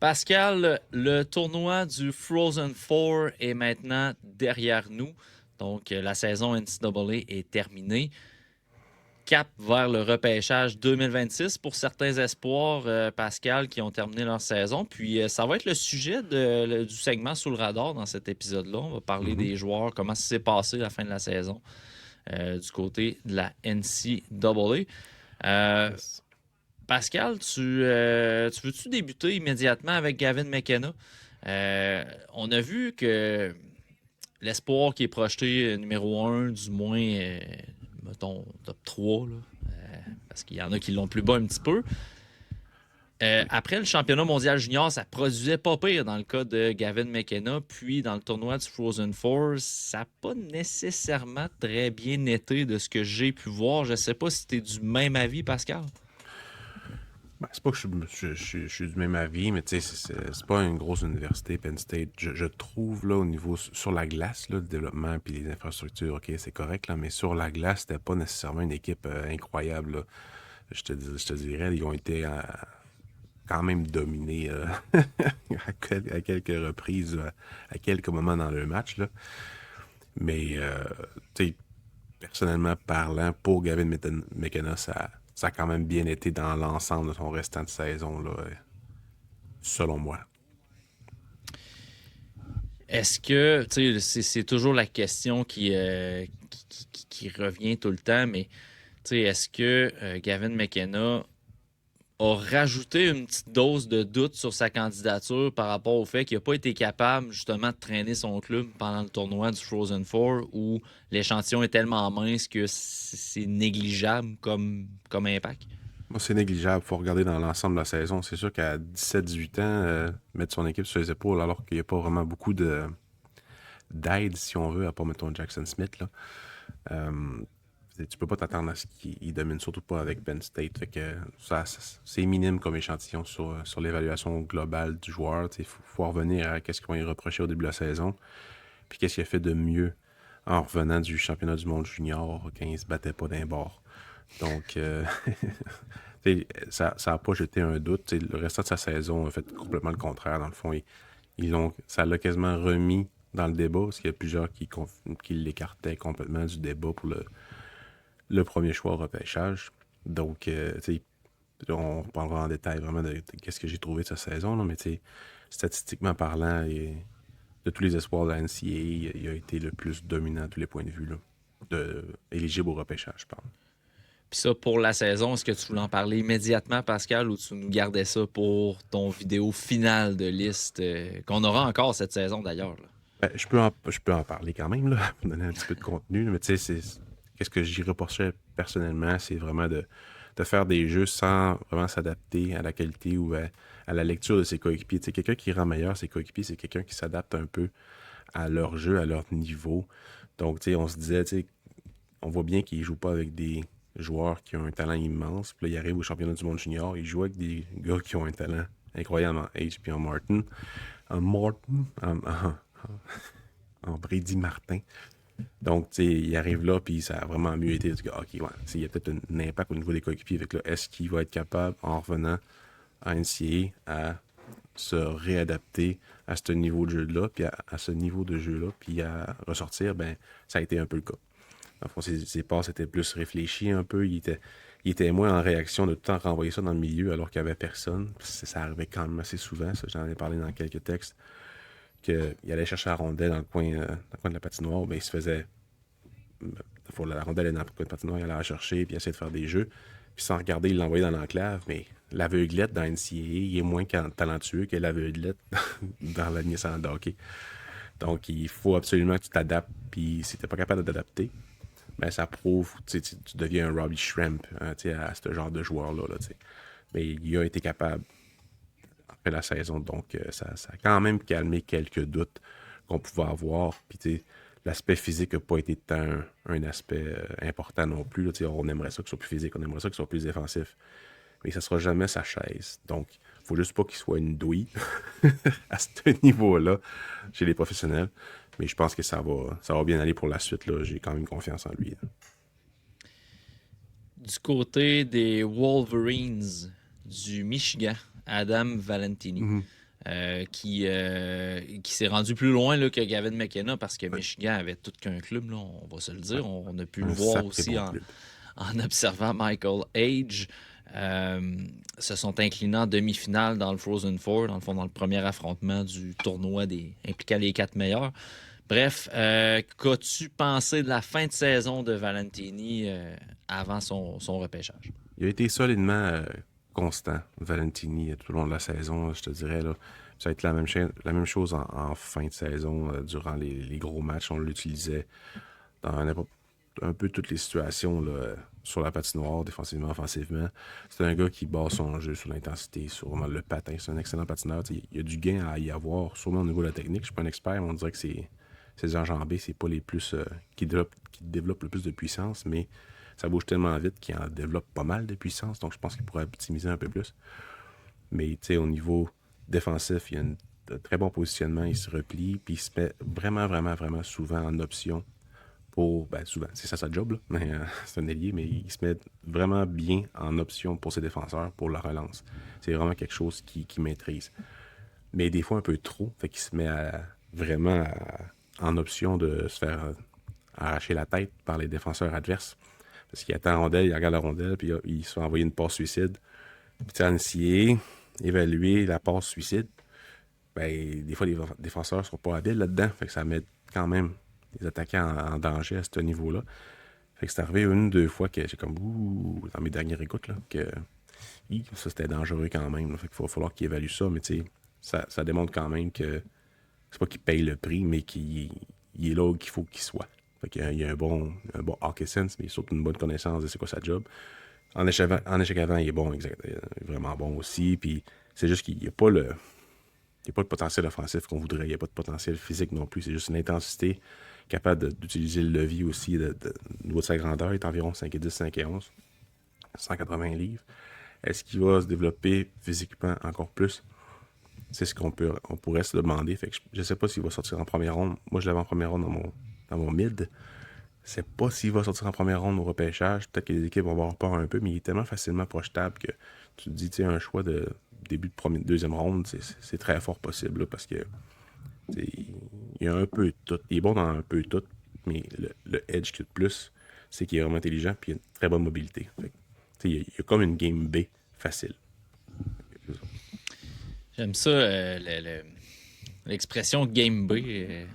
Pascal, le tournoi du Frozen Four est maintenant derrière nous. Donc, la saison NCAA est terminée. Cap vers le repêchage 2026 pour certains espoirs, Pascal, qui ont terminé leur saison. Puis, ça va être le sujet du segment Sous le radar dans cet épisode-là. On va parler Mhm. des joueurs, comment ça s'est passé la fin de la saison du côté de la NCAA. Euh, Yes. Pascal, tu veux-tu débuter immédiatement avec Gavin McKenna? On a vu que l'espoir qui est projeté numéro un, du moins, mettons, top 3, là, parce qu'il y en a qui l'ont plus bas un petit peu. Oui. Après le championnat mondial junior, ça produisait pas pire dans le cas de Gavin McKenna. Puis dans le tournoi du Frozen Four, ça n'a pas nécessairement très bien été de ce que j'ai pu voir. Je sais pas si tu es du même avis, Pascal. Ben, c'est pas que je suis du même avis, mais tu sais, c'est pas une grosse université, Penn State. Je trouve, là, au niveau sur la glace, là, le développement puis les infrastructures, ok, c'est correct, là, mais sur la glace, c'était pas nécessairement une équipe incroyable, là. Je te dirais, ils ont été quand même dominés à quelques reprises, à quelques moments dans le match, là. Mais, tu sais, personnellement parlant, pour Gavin McKenna, ça a quand même bien été dans l'ensemble de son restant de saison, là, selon moi. Est-ce que, tu sais, c'est toujours la question qui revient tout le temps, mais tu sais, est-ce que Gavin McKenna a rajouté une petite dose de doute sur sa candidature par rapport au fait qu'il n'a pas été capable justement de traîner son club pendant le tournoi du Frozen Four où l'échantillon est tellement mince que c'est négligeable comme impact? Moi, c'est négligeable. Il faut regarder dans l'ensemble de la saison. C'est sûr qu'à 17-18 ans, mettre son équipe sur les épaules alors qu'il n'y a pas vraiment beaucoup d'aide, si on veut, à part, mettons, Jackson Smith, là. Euh, Tu peux pas t'attendre à ce qu'il domine, surtout pas avec Penn State. Fait que c'est minime comme échantillon sur l'évaluation globale du joueur. Il faut revenir à qu'est-ce qu'on lui reprochait au début de la saison, puis qu'est-ce qu'il a fait de mieux en revenant du championnat du monde junior quand il se battait pas d'un bord. Donc, ça n'a pas jeté un doute. T'sais, le restant de sa saison a fait complètement le contraire. Dans le fond, ça l'a quasiment remis dans le débat, parce qu'il y a plusieurs qui l'écartaient complètement du débat pour le premier choix au repêchage. Donc, on parlera en détail vraiment de qu'est-ce que j'ai trouvé de sa saison, là, mais statistiquement parlant, de tous les espoirs de la NCAA, il a été le plus dominant à tous les points de vue, là, éligible au repêchage, je parle. Puis ça, pour la saison, est-ce que tu voulais en parler immédiatement, Pascal, ou tu nous gardais ça pour ton vidéo finale de liste qu'on aura encore cette saison d'ailleurs, là? Ben, je peux en parler quand même, là, pour donner un petit peu de contenu, mais tu sais, qu'est-ce que j'y reprochais personnellement, c'est vraiment de faire des jeux sans vraiment s'adapter à la qualité ou à la lecture de ses coéquipiers. Tu sais, quelqu'un qui rend meilleur ses coéquipiers, c'est quelqu'un qui s'adapte un peu à leur jeu, à leur niveau. Donc, tu sais, on se disait, tu sais, on voit bien qu'ils jouent pas avec des joueurs qui ont un talent immense. Puis là, ils arrivent au championnat du monde junior, ils jouent avec des gars qui ont un talent incroyable en H puis en Martin. En Martin, en Brady Martin. Donc, tu sais, il arrive là, puis ça a vraiment mieux été. OK, ouais, il y a peut-être un impact au niveau des coéquipiers. Avec là, est-ce qu'il va être capable, en revenant à NCAA, à se réadapter à ce niveau de jeu-là, puis à ce niveau de jeu-là, puis à ressortir? Ben, ça a été un peu le cas. Dans le fond, ses passes étaient plus réfléchies un peu. Il était moins en réaction de tout le temps renvoyer ça dans le milieu alors qu'il n'y avait personne. Ça arrivait quand même assez souvent. Ça, j'en ai parlé dans quelques textes. Qu'il allait chercher la rondelle dans le coin de la patinoire. Ben, il se faisait. La rondelle est dans le coin de la patinoire, il allait la chercher, puis il essayait de faire des jeux. Puis sans regarder, il l'envoyait dans l'enclave. Mais l'aveuglette dans NCAA, il est moins talentueux que l'aveuglette dans la naissance de hockey. Donc, il faut absolument que tu t'adaptes. Puis si tu n'es pas capable de t'adapter, ben ça prouve, tu deviens un Robbie Shrimp à ce genre de joueur-là. Là, mais il a été capable après la saison, donc ça a quand même calmé quelques doutes qu'on pouvait avoir. Puis l'aspect physique n'a pas été tant un aspect important non plus. Là, on aimerait ça qu'il soit plus physique, on aimerait ça qu'il soit plus défensif. Mais ça ne sera jamais sa chaise. Donc, il faut juste pas qu'il soit une douille à ce niveau-là chez les professionnels. Mais je pense que ça va bien aller pour la suite. Là. J'ai quand même confiance en lui. Là. Du côté des Wolverines du Michigan, Adam Valentini. Mhm. qui s'est rendu plus loin là, que Gavin McKenna parce que Michigan avait tout qu'un club, là, on va se le dire. On a pu le voir aussi en observant Michael Age. Se sont inclinés en demi-finale dans le Frozen Four, dans le fond, dans le premier affrontement du tournoi impliquant les 4 meilleurs. Bref, qu'as-tu pensé de la fin de saison de Valentini avant son repêchage? Il a été solidement constant, Valentini, tout au long de la saison, je te dirais. Là. Ça va être la même chose en fin de saison, durant les gros matchs. On l'utilisait dans un peu toutes les situations là, sur la patinoire, défensivement, offensivement. C'est un gars qui base son jeu sur l'intensité, sur vraiment le patin. C'est un excellent patineur. Il y a du gain à y avoir, sûrement au niveau de la technique. Je ne suis pas un expert, mais on dirait que ses enjambées, c'est pas les plus qui développent le plus de puissance, mais ça bouge tellement vite qu'il en développe pas mal de puissance, donc je pense qu'il pourrait optimiser un peu plus. Mais au niveau défensif, il a un très bon positionnement, il se replie, puis il se met vraiment, vraiment, vraiment souvent en option pour. Ben, souvent, c'est ça sa job, là, mais c'est un ailier, mais il se met vraiment bien en option pour ses défenseurs pour la relance. C'est vraiment quelque chose qu'il maîtrise. Mais des fois un peu trop, fait qu'il se met vraiment en option de se faire arracher la tête par les défenseurs adverses. Parce qu'il attend la rondelle, il regarde la rondelle, puis il se fait envoyer une passe suicide. Puis en NCAA, évaluer la passe suicide, ben, des fois, les défenseurs ne sont pas habiles là-dedans. Fait que ça met quand même les attaquants en danger à ce niveau-là. Fait que c'est arrivé 1 ou 2 fois que j'ai comme, dans mes dernières écoutes, là, que ça c'était dangereux quand même. Là. Fait qu'il va falloir qu'il évalue ça, mais tu sais, ça démontre quand même que c'est pas qu'il paye le prix, mais qu'il est là où il faut qu'il soit. Fait qu'il y a un bon hockey sense, mais surtout une bonne connaissance de c'est quoi sa job. En échec avant, il est bon, exact, il est vraiment bon aussi. Puis c'est juste qu'il n'y a pas le potentiel offensif qu'on voudrait. Il n'y a pas de potentiel physique non plus. C'est juste une intensité capable d'utiliser le levier aussi au niveau de sa grandeur. Il est environ 5,10, 5,11, 180 livres. Est-ce qu'il va se développer physiquement encore plus? C'est ce qu'on pourrait se demander. Fait que je ne sais pas s'il va sortir en première ronde. Moi, je l'avais en première ronde dans mon mid. Je sais pas s'il va sortir en première ronde au repêchage. Peut-être que les équipes vont avoir peur un peu, mais il est tellement facilement projetable que tu te dis, tu sais, un choix de début de deuxième ronde, c'est très fort possible là, parce que il y a un peu de tout. Il est bon dans un peu de tout, mais le edge qu'il a de plus, c'est qu'il est vraiment intelligent et il a une très bonne mobilité. Fait, il y a comme une game B facile. J'aime ça, l'expression Game B.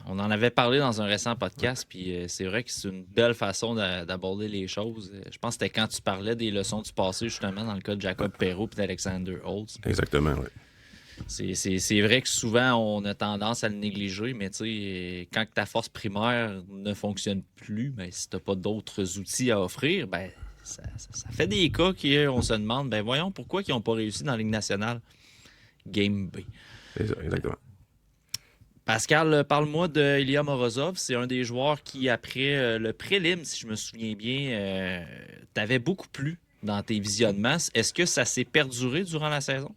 On en avait parlé dans un récent podcast, puis c'est vrai que c'est une belle façon d'aborder les choses. Je pense que c'était quand tu parlais des leçons du passé, justement, dans le cas de Jacob Perreault et d'Alexander Holtz. Exactement, oui. C'est vrai que souvent, on a tendance à le négliger, mais quand ta force primaire ne fonctionne plus, ben, si tu n'as pas d'autres outils à offrir, ben, ça fait des cas qu'on se demande, ben voyons, pourquoi ils n'ont pas réussi dans la Ligue nationale? Game B. C'est ça, exactement. Pascal, parle-moi de Ilya Morozov. C'est un des joueurs qui, après le prélim, si je me souviens bien, t'avait beaucoup plu dans tes visionnements. Est-ce que ça s'est perduré durant la saison?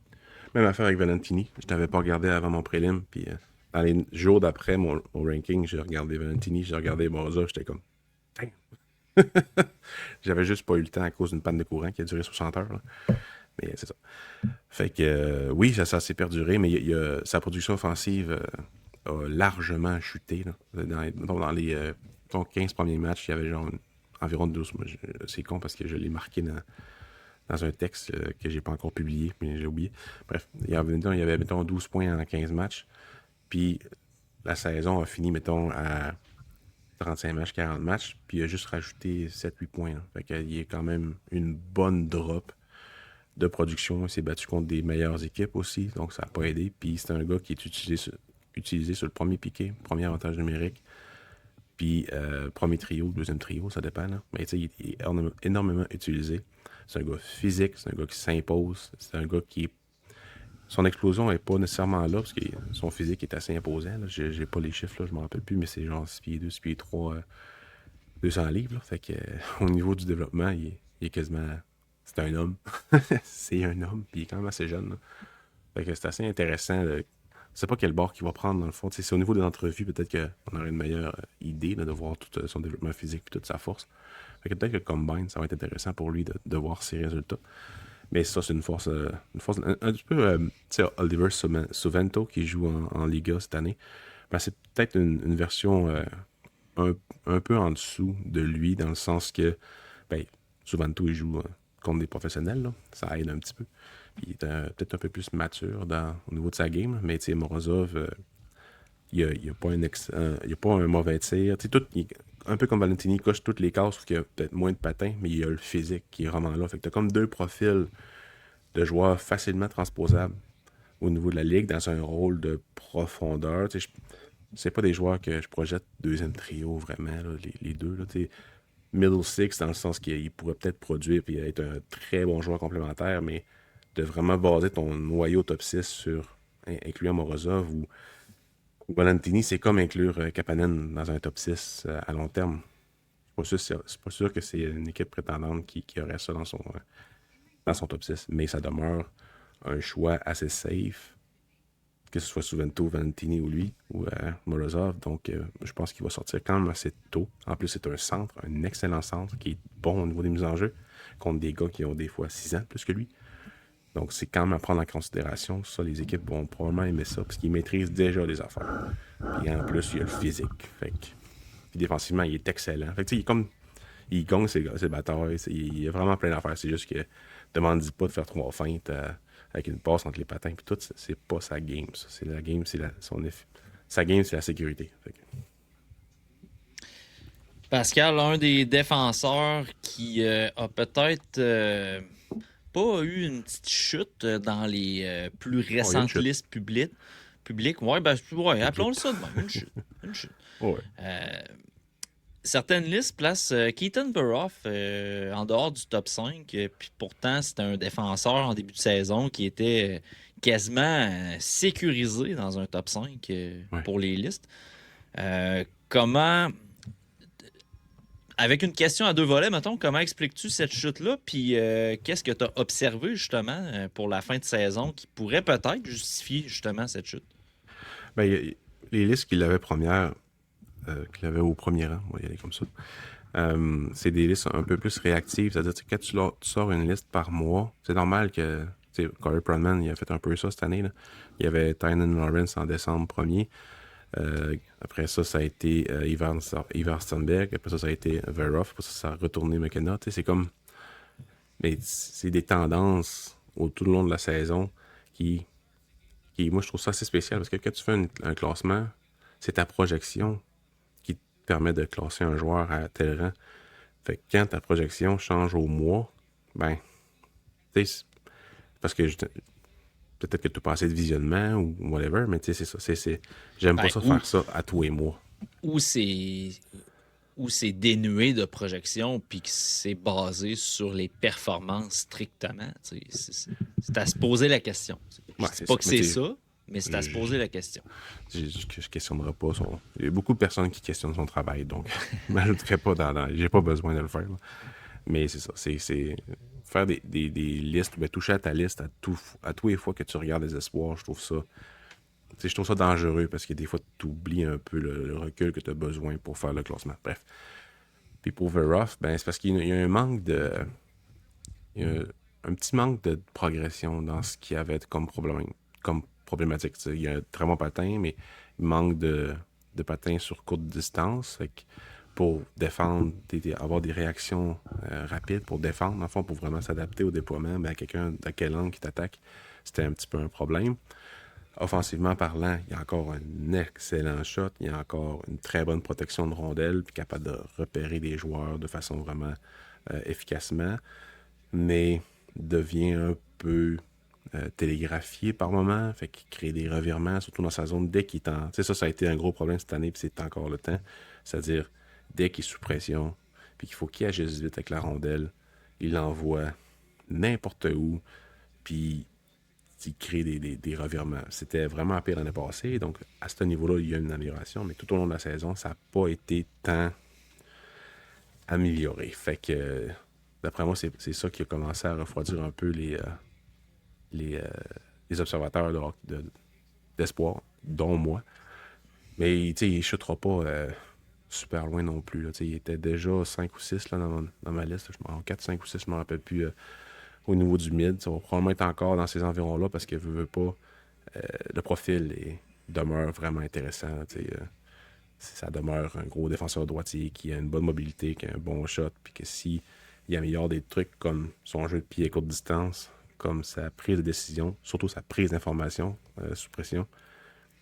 Même affaire avec Valentini. Je n'avais pas regardé avant mon prélim. Puis dans les jours d'après mon ranking, j'ai regardé Valentini, j'ai regardé Morozov. J'étais comme, j'avais juste pas eu le temps à cause d'une panne de courant qui a duré 60 heures. Là. Mais c'est ça. Fait que oui, ça s'est perduré, mais sa production offensive a largement chuté. Là. Dans les 15 premiers matchs, il y avait genre environ 12. C'est con parce que je l'ai marqué dans un texte que j'ai pas encore publié, mais j'ai oublié. Bref, il y avait mettons, 12 points en 15 matchs. Puis la saison a fini, mettons, à 35 matchs, 40 matchs. Puis il a juste rajouté 7-8 points. Là. Fait qu'il y a quand même une bonne drop de production. Il s'est battu contre des meilleures équipes aussi, donc ça n'a pas aidé. Puis c'est un gars qui est utilisé sur le premier piqué, premier avantage numérique, puis premier trio, deuxième trio, ça dépend. Là. Mais tu sais, il est énormément utilisé. C'est un gars physique, c'est un gars qui s'impose, c'est un gars qui est... Son explosion n'est pas nécessairement là, parce que son physique est assez imposant. Là. J'ai pas les chiffres, là, je ne me rappelle plus, mais c'est genre 6 pieds 2, 6 pieds 3, 200 livres. Là. Fait que, au niveau du développement, il est quasiment... C'est un homme. C'est un homme, puis il est quand même assez jeune. Là. Fait que c'est assez intéressant. Je sais pas quel bord qu'il va prendre, dans le fond. T'sais, c'est au niveau des entrevues, peut-être qu'on aurait une meilleure idée là, de voir tout son développement physique et toute sa force. Fait que peut-être que le combine, ça va être intéressant pour lui de voir ses résultats. Mais ça, c'est une force un petit peu. Tu sais, Oliver Sovento qui joue en Liga cette année. Ben, c'est peut-être une version un, un peu en dessous de lui, dans le sens que ben, Sovento, il joue contre des professionnels, là. Ça aide un petit peu. Il est peut-être un peu plus mature au niveau de sa game, mais tu sais, Morozov, il n'y a, pas il y a pas un mauvais tir. Tu sais, un peu comme Valentini, il coche toutes les cases, sauf qu'il y a peut-être moins de patins, mais il y a le physique qui est vraiment là. Fait que tu as comme deux profils de joueurs facilement transposables au niveau de la ligue dans un rôle de profondeur. Tu sais, c'est pas des joueurs que je projette deuxième trio vraiment, là, les deux. Là, tu sais. Middle six, dans le sens qu'il pourrait peut-être produire et être un très bon joueur complémentaire, mais de vraiment baser ton noyau top 6 sur incluant Morozov ou Valentini, c'est comme inclure Kapanen dans un top 6 à long terme. C'est pas sûr que c'est une équipe prétendante qui aurait ça dans son top 6, mais ça demeure un choix assez safe, que ce soit Suvento, Valentini ou lui, ou Morozov. Donc, je pense qu'il va sortir quand même assez tôt. En plus, c'est un excellent centre qui est bon au niveau des mises en jeu, contre des gars qui ont des fois 6 ans plus que lui. Donc, c'est quand même à prendre en considération. Ça, les équipes vont probablement aimer ça, parce qu'ils maîtrisent déjà les affaires. Puis en plus, il y a le physique. Puis défensivement, il est excellent. Fait que, tu sais, il gagne ses batailles. Il y a vraiment plein d'affaires. C'est juste que demande pas de faire 3 feintes avec une passe entre les patins. Puis tout, c'est pas sa game. Ça. C'est la game, sa game, c'est la sécurité. Pascal, un des défenseurs qui a peut-être pas eu une petite chute dans les plus Oh, il y a une récentes chute. listes publiques. Ouais, ben, ouais, Une appelons-le chute. ça de même, une chute. Une chute. Ouais. Certaines listes placent Keaton Burroff en dehors du top 5, puis pourtant c'était un défenseur en début de saison qui était quasiment sécurisé dans un top 5 Ouais. pour les listes. Comment, avec une question à deux volets, mettons, comment expliques-tu cette chute-là, puis qu'est-ce que tu as observé justement pour la fin de saison qui pourrait peut-être justifier justement cette chute? Ben, les listes qu'il avait premières, qu'il avait au premier rang, on va y aller comme ça. C'est des listes un peu plus réactives. C'est-à-dire que quand tu sors une liste par mois, c'est normal que. Tu sais, Corey Pronman, il a fait un peu ça cette année. Là. Il y avait Tynan Lawrence en décembre premier. Après ça, ça a été Ivar Stenberg. Après ça, ça a été Veroff. Après ça, ça a retourné McKenna. Tu sais, c'est comme. Mais c'est des tendances tout le long de la saison moi, je trouve ça assez spécial parce que quand tu fais un classement, c'est ta projection qui te permet de classer un joueur à tel rang. Fait que quand ta projection change au mois, ben, tu sais, parce que peut-être que tu pas assez de visionnement ou whatever, mais tu sais, c'est ça. J'aime pas Ben, ça ou, faire ça à tous les mois. ou c'est où c'est dénué de projection puis que c'est basé sur les performances strictement. C'est à se poser la question. Je Ouais, dis c'est pas ça. que Mais c'est tu sais, ça, mais c'est à se poser la question. je questionnerai pas son. Il y a beaucoup de personnes qui questionnent son travail, donc je m'ajouterai pas j'ai pas besoin de le faire. Là. Mais c'est ça. C'est faire des listes, ben, toucher à ta liste à tous les fois que tu regardes les espoirs, je trouve ça. Je trouve ça dangereux parce que des fois, tu oublies un peu le recul que tu as besoin pour faire le classement. Bref. Puis pour Veroff, ben, c'est parce qu'il y a un manque de. Il y a un petit manque de progression dans ce qu'il y avait comme problématique. T'sais. Il y a un très bon patin, mais il manque de patin sur courte distance. Fait que pour défendre, avoir des réactions rapides pour défendre, en fond, pour vraiment s'adapter au déploiement, ben, à quelqu'un à quel angle qui t'attaque, c'était un petit peu un problème. Offensivement parlant, il y a encore un excellent shot, il y a encore une très bonne protection de rondelle, puis capable de repérer les joueurs de façon vraiment efficacement, mais devient un peu télégraphié par moment, fait qu'il crée des revirements, surtout dans sa zone dès qu'il est en. Tu sais, ça a été un gros problème cette année, puis c'est encore le temps. C'est-à-dire, dès qu'il est sous pression, puis qu'il faut qu'il agisse vite avec la rondelle, il l'envoie n'importe où, puis il crée des revirements. C'était vraiment pire l'année passée, donc à ce niveau-là, il y a une amélioration, mais tout au long de la saison, ça n'a pas été tant amélioré. Fait que, d'après moi, c'est ça qui a commencé à refroidir un peu les, euh, les observateurs d'espoir, dont moi. Mais il ne chutera pas super loin non plus. Là. Il était déjà 5 ou 6 là, dans ma liste. 4, 5 ou 6, je ne me rappelle plus au niveau du mid. Ça va probablement être encore dans ces environs-là parce que veut pas, le profil demeure vraiment intéressant. Ça demeure un gros défenseur droitier qui a une bonne mobilité, qui a un bon shot, puis que si il améliore des trucs comme son jeu de pied à courte distance, comme sa prise de décision, surtout sa prise d'information sous pression,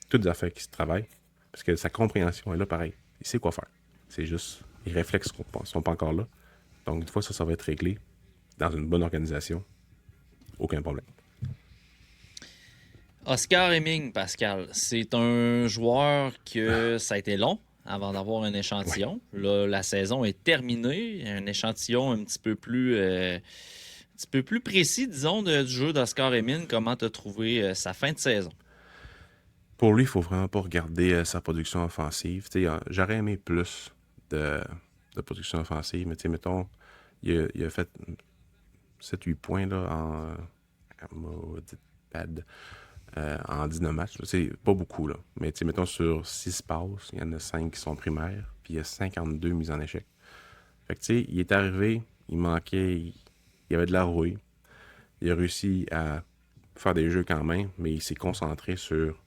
toutes des affaires qui se travaillent, parce que sa compréhension est là pareil. Il sait quoi faire. C'est juste, les réflexes ne sont pas encore là. Donc, une fois ça va être réglé dans une bonne organisation, aucun problème. Oscar Hemming, Pascal, c'est un joueur que ça a été long avant d'avoir un échantillon. Ouais. Là, la saison est terminée. Un échantillon un petit peu plus précis, disons, du jeu d'Oscar Hemming. Comment tu as trouvé sa fin de saison? Pour lui, il faut vraiment pas regarder sa production offensive. J'aurais aimé plus de production offensive, mais mettons, il a fait 7-8 points là, en 19 matchs. C'est pas beaucoup, là. Mais mettons, sur 6 passes, il y en a 5 qui sont primaires, puis il y a 52 mises en échec. Fait que, il est arrivé, il manquait, il y avait de la rouille. Il a réussi à faire des jeux quand même, mais il s'est concentré sur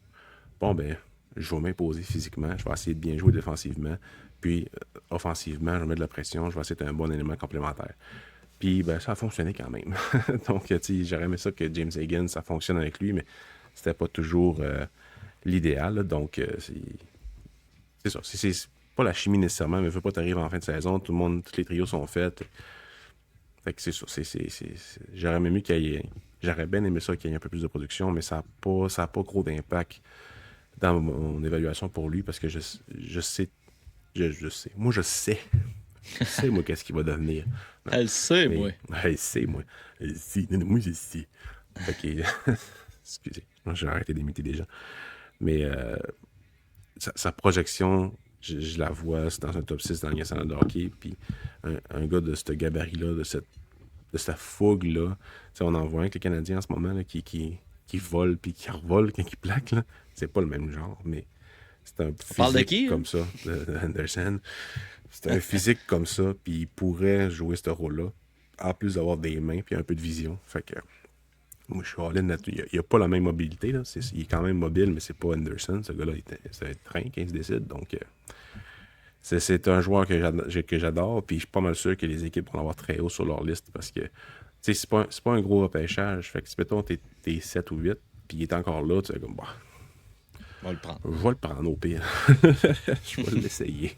bon, ben, je vais m'imposer physiquement, je vais essayer de bien jouer défensivement, puis offensivement, je vais mettre de la pression, je vais essayer d'être un bon élément complémentaire. Puis, ben, ça a fonctionné quand même. Donc, j'aurais aimé ça que James Higgins, ça fonctionne avec lui, mais c'était pas toujours l'idéal. Donc, c'est ça. C'est pas la chimie nécessairement, mais il ne faut pas t'arriver en fin de saison. Tous les trios sont faits. Fait que c'est ça. J'aurais aimé j'aurais bien aimé ça qu'il y ait un peu plus de production, mais ça n'a pas gros d'impact dans mon évaluation pour lui parce que je sais. Je sais. Moi, je sais. Je sais, moi, qu'est-ce qu'il va devenir. Non. Elle sait, Mais, moi. Elle sait, moi. Elle sait. Non, moi, je sais. Fait que, excusez. Moi, j'ai arrêté d'imiter des gens. Mais sa projection, je la vois, c'est dans un top 6 dans le national de hockey. Puis un gars de ce gabarit-là, de cette fougue-là, on en voit un avec les Canadiens en ce moment là, qui vole puis qui revole quand il plaque. Là. C'est pas le même genre, mais c'est un Parle de physique qui? comme ça, de Henderson. C'est un physique comme ça, puis il pourrait jouer ce rôle-là, en plus d'avoir des mains puis un peu de vision. Fait que moi, je suis all-in là-dessus. Il a pas la même mobilité. Là. Il est quand même mobile, mais c'est pas Henderson. Ce gars-là, c'est un train quand il se décide. Donc, c'est un joueur que j'adore. Puis je suis pas mal sûr que les équipes vont l'avoir très haut sur leur liste parce que c'est pas un gros repêchage. Fait que si, mettons, t'es 7 ou 8, puis il est encore là, tu sais, comme, bah, On va le prendre. je vais le prendre au pire. Je vais l'essayer.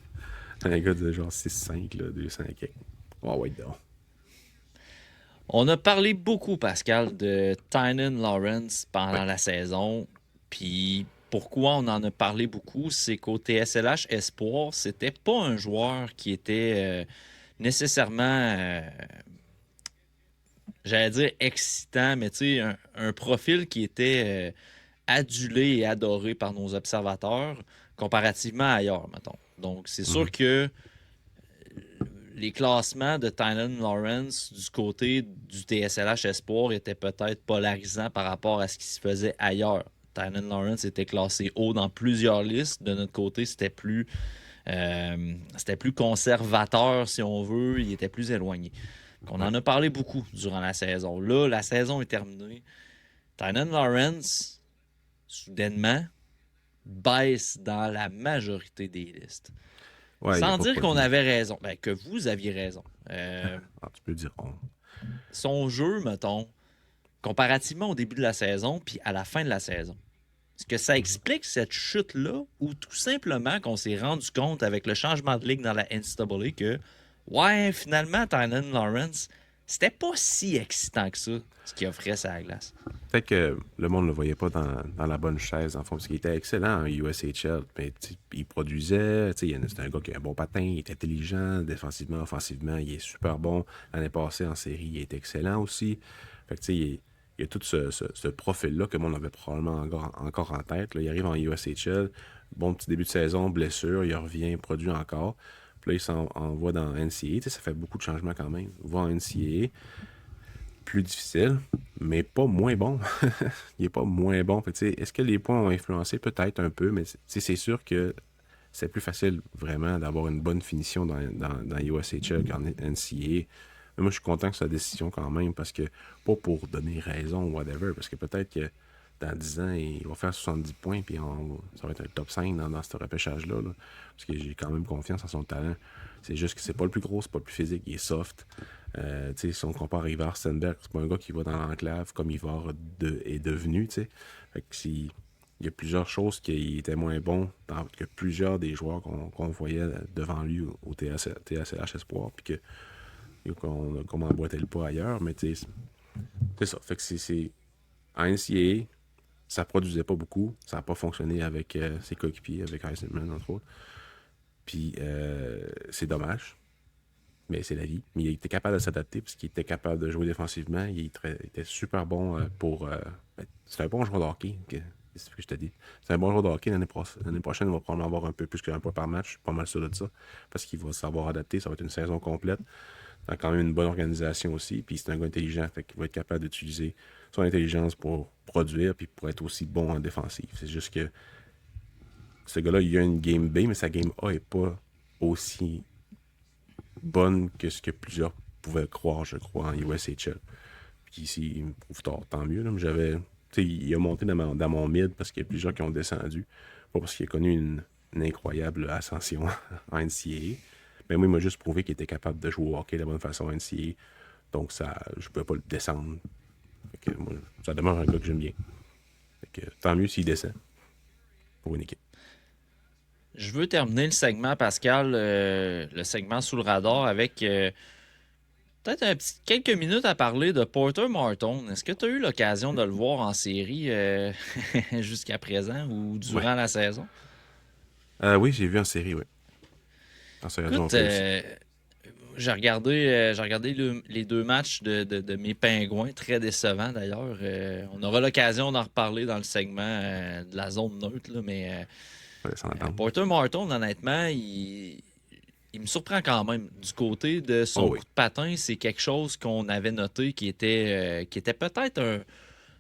Un gars de genre 6-5, là, 200 quelques. Oh, ouais, donc. On a parlé beaucoup, Pascal, de Tynan Lawrence pendant Ouais. la saison. Puis pourquoi on en a parlé beaucoup, c'est qu'au TSLH Espoir, c'était pas un joueur qui était nécessairement, j'allais dire excitant, mais tu sais, un profil qui était adulé et adoré par nos observateurs comparativement à ailleurs, mettons. Donc, c'est sûr que les classements de Tynan Lawrence du côté du TSLH Espoir étaient peut-être polarisants par rapport à ce qui se faisait ailleurs. Tynan Lawrence était classé haut dans plusieurs listes. De notre côté, c'était plus conservateur, si on veut. Il était plus éloigné. On en a parlé beaucoup durant la saison. Là, la saison est terminée. Tynan Lawrence, soudainement, baisse dans la majorité des listes. Ouais, Sans il a pas dire qu'on produit. avait raison. Ben, que vous aviez raison. Tu peux dire on. Son jeu, mettons, comparativement au début de la saison puis à la fin de la saison, est-ce que ça explique cette chute-là ou tout simplement qu'on s'est rendu compte avec le changement de ligue dans la NCAA que, ouais, finalement, Tynan Lawrence, c'était pas si excitant que ça, ce qu'il offrait sur la glace. Peut-être que le monde ne le voyait pas dans la bonne chaise, en fond, parce qu'il était excellent en USHL. Mais il produisait, c'était un gars qui a un bon patin, il est intelligent, défensivement, offensivement, il est super bon. L'année passée, en série, il est excellent aussi. Fait que, il y a tout ce profil-là que le monde avait probablement encore en tête. Là. Il arrive en USHL, bon petit début de saison, blessure, il revient, produit encore. Puis là, il s'envoie dans NCAA. Ça fait beaucoup de changements quand même. Il va en NCAA. Plus difficile, mais pas moins bon. Il est pas moins bon. Fait, est-ce que les points ont influencé? Peut-être un peu, mais c'est sûr que c'est plus facile vraiment d'avoir une bonne finition dans USHL qu'en NCAA. Mais moi, je suis content que sa décision quand même, parce que, pas pour donner raison ou whatever, parce que peut-être que dans 10 ans, il va faire 70 points, puis ça va être un top 5 dans ce repêchage-là, là, parce que j'ai quand même confiance en son talent. C'est juste que c'est pas le plus gros, c'est pas le plus physique, il est soft. Si on compare Ivar Stenberg, c'est pas un gars qui va dans l'enclave comme Ivar est devenu. T'sais. Fait que il y a plusieurs choses qui étaient moins bons que plusieurs des joueurs qu'on voyait devant lui au TSLH Espoir, puis qu'on m'emboîtait le pas ailleurs. Mais c'est ça. Fait que c'est en NCAA, ça produisait pas beaucoup. Ça n'a pas fonctionné avec ses coéquipiers, avec Eisenman, entre autres. Puis c'est dommage. Mais c'est la vie. Mais il était capable de s'adapter parce qu'il était capable de jouer défensivement. Il était super bon c'est un bon joueur de hockey. C'est ce que je te dis. C'est un bon joueur de hockey. L'année prochaine, il va probablement avoir un peu plus qu'un point par match. Je suis pas mal sûr de ça. Parce qu'il va savoir adapter. Ça va être une saison complète. Il a quand même une bonne organisation aussi. Puis c'est un gars intelligent. Fait qu'il va être capable d'utiliser son intelligence pour produire puis pour être aussi bon en défensive. C'est juste que ce gars-là, il a une game B, mais sa game A est pas aussi bonne que ce que plusieurs pouvaient croire, je crois, en USHL. Puis s'il me prouve tort, tant mieux. Là, mais il a monté dans mon mid parce qu'il y a plusieurs qui ont descendu. Pas parce qu'il a connu une incroyable ascension en NCAA. Mais moi, il m'a juste prouvé qu'il était capable de jouer au hockey de la bonne façon en NCAA. Donc, je ne peux pas le descendre. Fait que, moi, ça demeure un gars que j'aime bien. Fait que, tant mieux s'il descend pour une équipe. Je veux terminer le segment, Pascal, le segment sous le radar, avec peut-être quelques minutes à parler de Porter Marton. Est-ce que tu as eu l'occasion de le voir en série jusqu'à présent ou durant la saison? Oui, j'ai vu en série, oui. En série Écoute, aussi. j'ai regardé les deux matchs de mes Pingouins, très décevants d'ailleurs. On aura l'occasion d'en reparler dans le segment de la zone neutre, là, mais Porter Marton, honnêtement, il me surprend quand même. Du côté de son coup de patin, c'est quelque chose qu'on avait noté qui était peut-être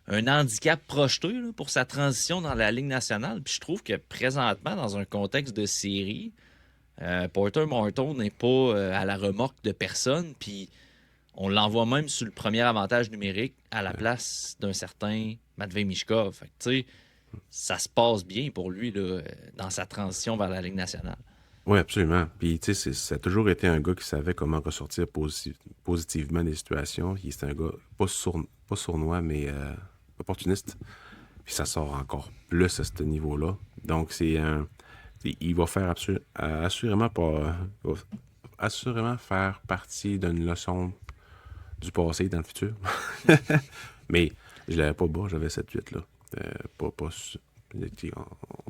un handicap projeté là, pour sa transition dans la Ligue nationale. Puis je trouve que présentement, dans un contexte de série, Porter Marton n'est pas à la remorque de personne. Puis on l'envoie même sur le premier avantage numérique à la place d'un certain Matvei Michkov. Fait que, tu sais, ça se passe bien pour lui là, dans sa transition vers la Ligue nationale. Oui, absolument. Puis, tu sais, ça a toujours été un gars qui savait comment ressortir positivement des situations. C'est un gars pas sournois, mais opportuniste. Puis ça sort encore plus à ce niveau-là. Donc, il va faire assurément faire partie d'une leçon du passé dans le futur. Mais je l'avais pas bas, j'avais 7-8 là.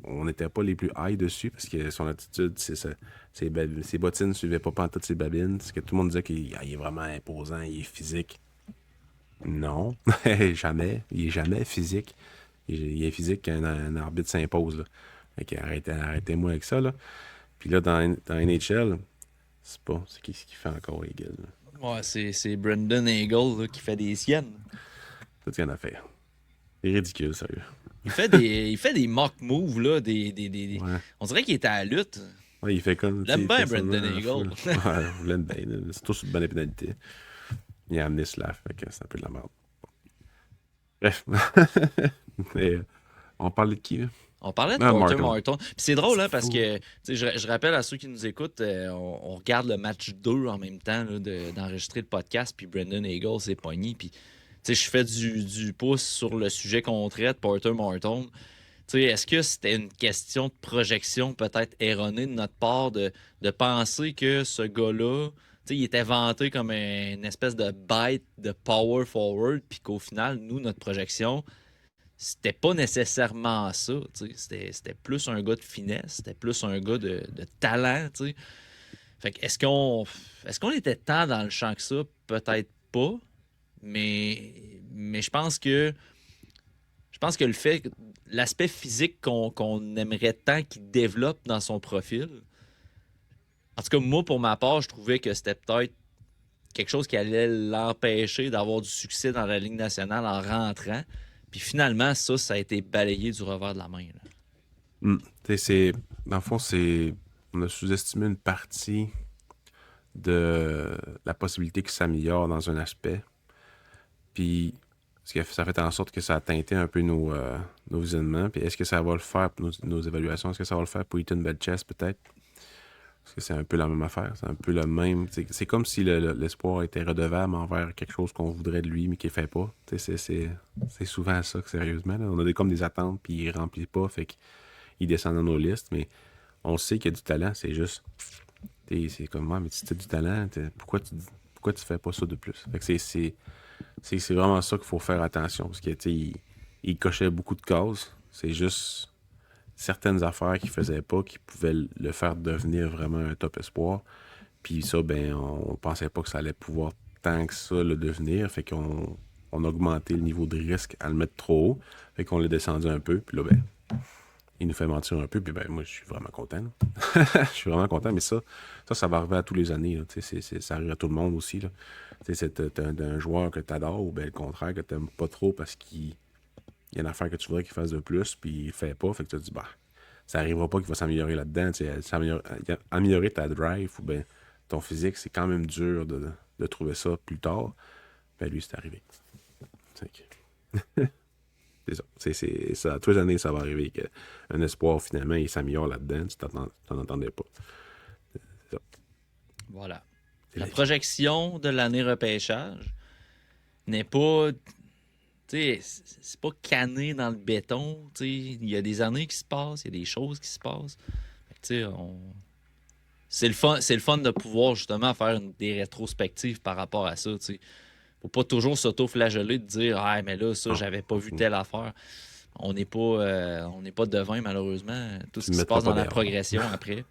On n'était pas les plus high dessus parce que son attitude, ses bottines ne suivaient pas toutes ses babines. Parce que tout le monde disait qu'il est vraiment imposant, il est physique. Non, jamais. Il est jamais physique. Il est physique quand un arbitre s'impose. Là. Fait que arrêtez-moi avec ça. Là. Puis là, dans NHL, c'est qui ce qu'il fait encore, Eagle? Ouais, c'est Brendan Eagle là, qui fait des siennes. Tout ce qu'il en a fait. C'est ridicule, sérieux. Il fait des mock moves, là, Ouais. On dirait qu'il était à la lutte. Ouais, il fait comme. L'aime bien, Brendan Eagle. Ouais, je l'aime bien. C'est tout sur une bonne pénalité. Il a amené Slav, fait que c'est un peu de la merde. Bref. Mais on parlait de qui, là? On parlait de Porter Marton. Marton. Puis c'est drôle, hein, parce fou. que je rappelle à ceux qui nous écoutent, on regarde le match 2 en même temps là, d'enregistrer le podcast, puis Brendan Eagle s'est pogné. Puis je fais du pouce sur le sujet qu'on traite, Porter Marton. Est-ce que c'était une question de projection peut-être erronée de notre part de penser que ce gars-là, il était vanté comme une espèce de bête de power forward, puis qu'au final, nous, notre projection, c'était pas nécessairement ça. C'était plus un gars de finesse, c'était plus un gars de talent. T'sais. Fait que est-ce qu'on était tant dans le champ que ça? Peut-être pas. Mais je pense que l'aspect physique qu'on aimerait tant qu'il développe dans son profil, en tout cas, moi, pour ma part, je trouvais que c'était peut-être quelque chose qui allait l'empêcher d'avoir du succès dans la Ligue nationale en rentrant. Puis finalement, ça a été balayé du revers de la main. Dans le fond, on a sous-estimé une partie de la possibilité que ça s'améliore dans un aspect. Puis, ça fait en sorte que ça a teinté un peu nos visionnements. Puis, est-ce que ça va le faire pour nos évaluations? Est-ce que ça va le faire pour Eaton Belchess, peut-être? Parce que c'est un peu la même affaire. C'est un peu le même. C'est comme si l'espoir était redevable envers quelque chose qu'on voudrait de lui, mais qu'il ne fait pas. C'est souvent ça, sérieusement. Là. On a comme des attentes, puis il ne remplit pas, fait qu'il descend dans nos listes. Mais on sait qu'il y a du talent, c'est juste. C'est comme moi, mais si tu as du talent, pourquoi tu fais pas ça de plus? Fait que c'est vraiment ça qu'il faut faire attention. Parce que il cochait beaucoup de cases. C'est juste certaines affaires qu'il faisait pas qui pouvaient le faire devenir vraiment un top espoir. Puis ça, ben, on pensait pas que ça allait pouvoir tant que ça le devenir. Fait qu'on a augmenté le niveau de risque à le mettre trop haut. Fait qu'on l'a descendu un peu. Puis là, ben, il nous fait mentir un peu. Puis ben, moi, je suis vraiment content. Je suis vraiment content. Mais ça va arriver à tous les années. Là. Ça arrive à tout le monde aussi. Là. C'est un joueur que tu adores ou ben, le contraire, que tu n'aimes pas trop parce qu'il y a une affaire que tu voudrais qu'il fasse de plus, puis il le fait pas. Fait que tu te dis, bah, ça arrivera pas qu'il va s'améliorer là-dedans. Améliorer ta drive ou ben, ton physique, c'est quand même dur de trouver ça plus tard. Ben, lui, c'est arrivé. C'est ça. C'est ça. Tous les années, ça va arriver qu'un espoir, finalement, il s'améliore là-dedans. Tu t'en entendais pas. C'est ça. Voilà. C'est La la vie. projection de l'année repêchage n'est pas. Tu sais, c'est pas canné dans le béton. Tu sais, il y a des années qui se passent, il y a des choses qui se passent. Fait que, tu sais, c'est le fun de pouvoir justement faire des rétrospectives par rapport à ça. Tu sais. Faut pas toujours s'auto-flageller de dire ah mais là ça Non. j'avais pas vu telle affaire. On n'est pas devin malheureusement. Tout ce Tu me qui se mettras passe pas dans la dehors. progression après,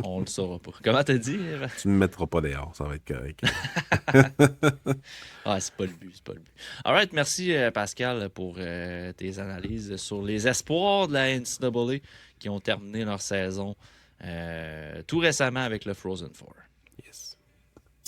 on le saura pas. Comment t'as dit? Eva? Tu me mettras pas dehors. Ça va être correct. Ah, c'est pas le but, c'est pas le but. All right, merci Pascal pour tes analyses sur les espoirs de la NCAA qui ont terminé leur saison tout récemment avec le Frozen Four.